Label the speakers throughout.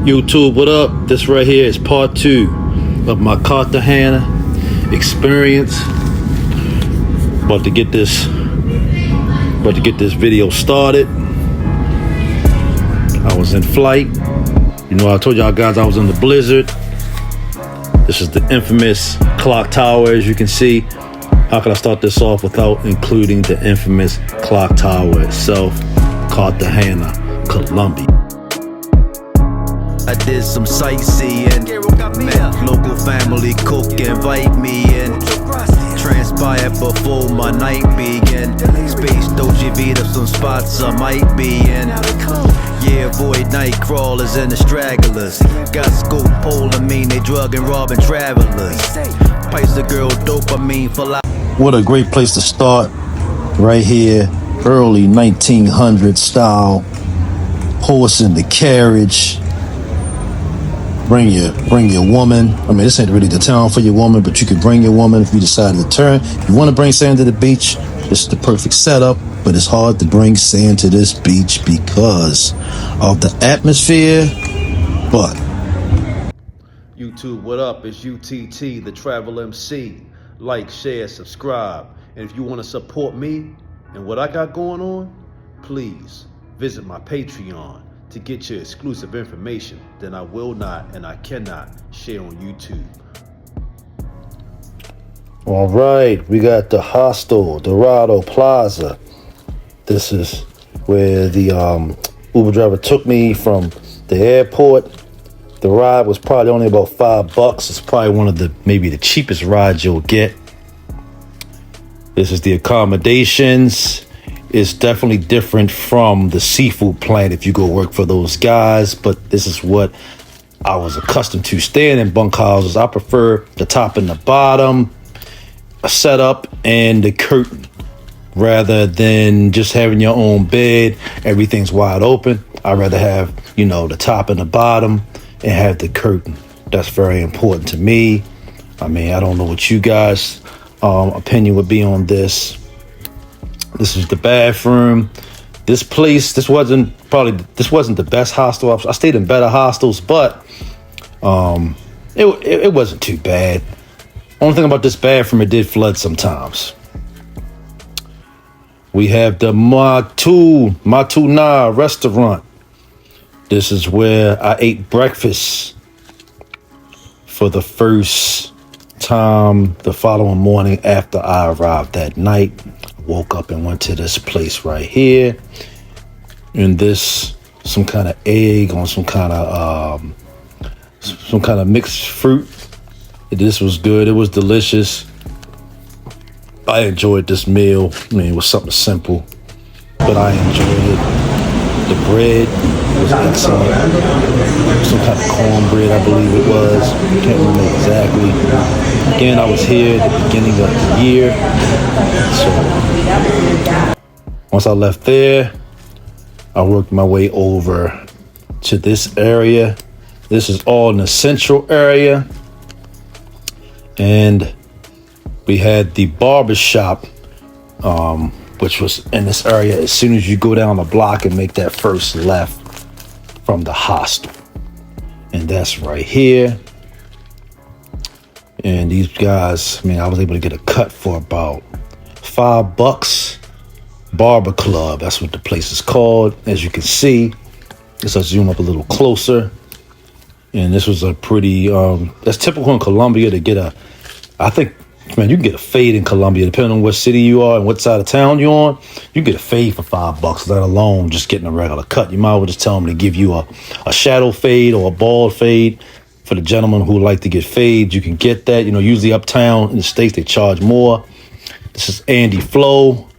Speaker 1: YouTube, what up? This right here is part 2 of my Cortana experience. About to get this video started. I was in flight. You know, I told y'all guys I was in the blizzard. This is the infamous clock tower, as you can see. How could I start this off without including the infamous clock tower itself? Cortana, Colombia.
Speaker 2: I did some sightseeing, met local family, cook, invite me in. Transpired before my night began. Space Dolce Vita, some spots I might be in. Yeah, avoid night crawlers and the stragglers. Got scope pole, they drug and robbing travelers. Price the girl dopamine for life.
Speaker 1: What a great place to start, right here, early 1900 style, horse in the carriage. Bring your woman. I mean, this ain't really the town for your woman, but you could bring your woman if you decide to turn. If you want to bring sand to the beach, this is the perfect setup, but it's hard to bring sand to this beach because of the atmosphere. But YouTube, what up? It's UTT, the Travel MC. Like, share, subscribe. And if you want to support me and what I got going on, please visit my Patreon to get your exclusive information that I will not and I cannot share on YouTube. All right, we got the hostel, Dorado Plaza. This is where the Uber driver took me from the airport. The ride was probably only about $5. It's probably one of maybe the cheapest rides you'll get. This is the accommodations. It's definitely different from the seafood plant if you go work for those guys, but this is what I was accustomed to. Staying in bunkhouses, I prefer the top and the bottom, a setup, and the curtain, rather than just having your own bed. Everything's wide open. I'd rather have, the top and the bottom and have the curtain. That's very important to me. I mean, I don't know what you guys' opinion would be on this. This is the bathroom. This place, this wasn't the best hostel. I stayed in better hostels, but it wasn't too bad. Only thing about this bathroom, it did flood sometimes. We have the Matuna restaurant. This is where I ate breakfast for the first time the following morning after I arrived that night. Woke up and went to this place right here, and this some kind of egg on some kind of mixed fruit. This was good. It was delicious. I enjoyed this meal. I mean, it was something simple, but I enjoyed it. The bread was excellent. Some kind of cornbread, I believe it was. Can't remember exactly. Again, I was here at the beginning of the year. So once I left there, I worked my way over to this area. This is all in the central area. And we had the barbershop, which was in this area as soon as you go down the block and make that first left from the hostel. And that's right here. And these guys, I was able to get a cut for about $5. Barber Club, that's what the place is called. As you can see, let's zoom up a little closer. And this was a pretty, that's typical in Colombia to get I think, man, you can get a fade in Colombia, depending on what city you are and what side of town you're on. You can get a fade for $5, let alone just getting a regular cut. You might as well just tell them to give you a shadow fade or a bald fade. For the gentlemen who like to get fades, you can get that. Usually uptown in the States, they charge more. This is Andy Flow.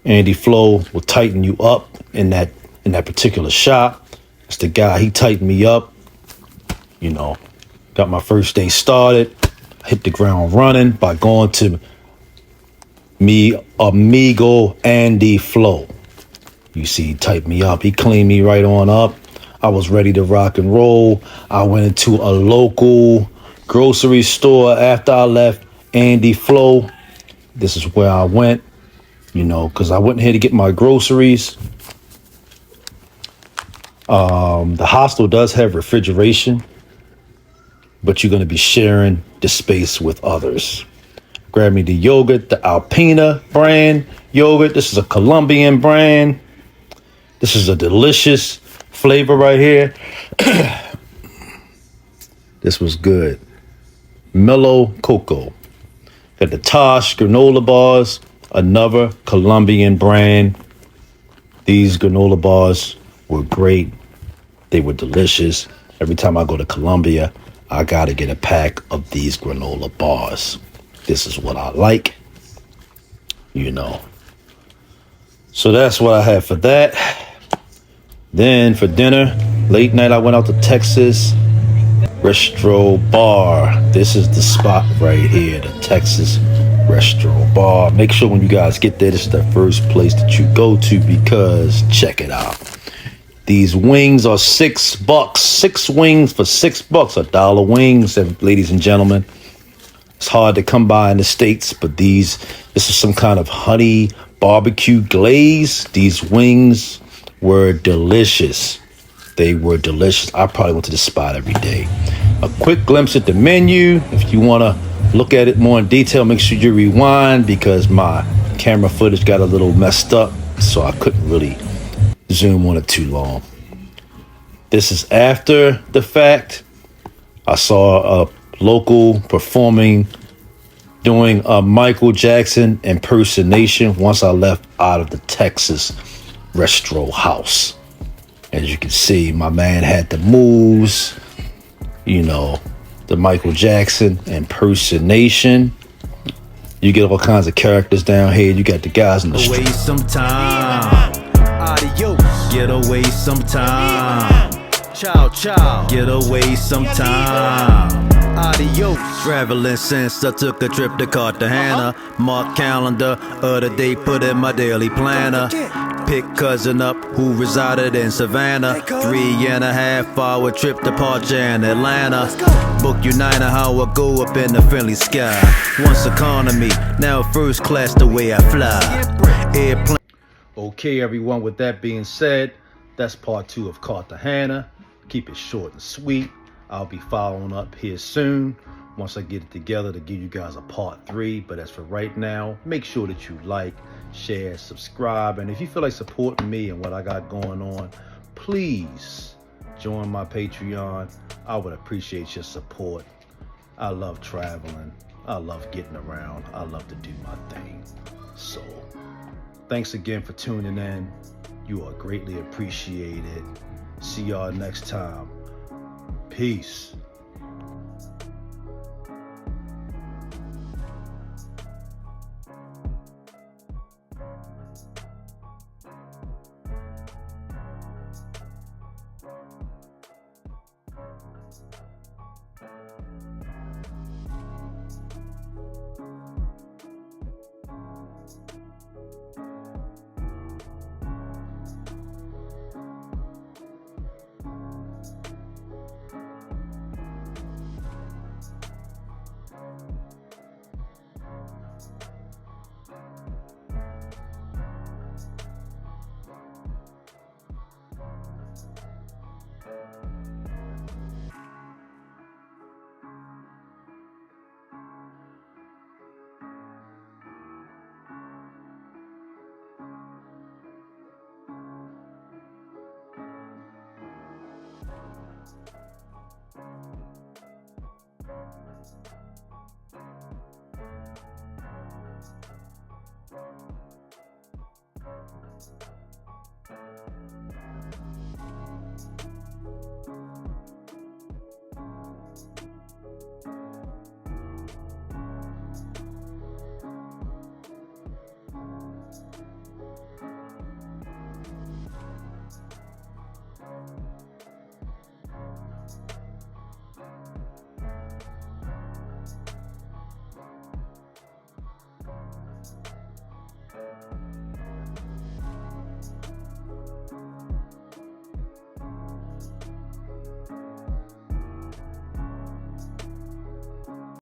Speaker 1: Andy Flow will tighten you up in that particular shop. It's the guy, he tightened me up. Got my first day started. Hit the ground running by going to me amigo Andy Flow. You see, he tightened me up. He cleaned me right on up. I was ready to rock and roll. I went into a local grocery store after I left Andy Flow. This is where I went, because I went here to get my groceries. The hostel does have refrigeration, but you're going to be sharing the space with others. Grab me the yogurt, the Alpina brand yogurt. This is a Colombian brand. This is a delicious flavor right here. This was good. Mellow cocoa. Got the Tosh granola bars, another Colombian brand. These granola bars were great. They were delicious. Every time I go to Colombia, I gotta get a pack of these granola bars. This is what I like, you know. So that's what I had for that. Then for dinner, late night, I went out to Texas Restro Bar. This is the spot right here, the Texas Restro Bar. Make sure when you guys get there, this is the first place that you go to, because check it out. These wings are $6. 6 wings for $6. $1 wings, ladies and gentlemen. It's hard to come by in the States, but this is some kind of honey barbecue glaze. These wings were delicious. They were delicious. I probably went to this spot every day. A quick glimpse at the menu. If you want to look at it more in detail, make sure you rewind, because my camera footage got a little messed up, so I couldn't really zoom on it too long. This is after the fact. I saw a local doing a Michael Jackson impersonation once I left out of the Texas Restro House. As you can see, my man had the moves, you know, the Michael Jackson impersonation. You get all kinds of characters down here. You got the guys in the street.
Speaker 2: Away sometime. Adios. Get away sometime. Ciao, ciao. Get away sometime. Adios. Traveling since I took a trip to Cortana. Mark calendar of the day, put in my daily planner. Pick cousin up who resided in Savannah. 3.5-hour trip to Departure in Atlanta. Book United, how I go up in the friendly sky. Once economy, now first class the way I fly. Airplane.
Speaker 1: Okay, everyone, with that being said, that's part 2 of Cartagena. Keep it short and sweet. I'll be following up here soon once I get it together to give you guys a part 3. But as for right now, make sure that you like, share, subscribe. And if you feel like supporting me and what I got going on, please join my Patreon. I would appreciate your support. I love traveling. I love getting around. I love to do my thing. So thanks again for tuning in. You are greatly appreciated. See y'all next time. Peace.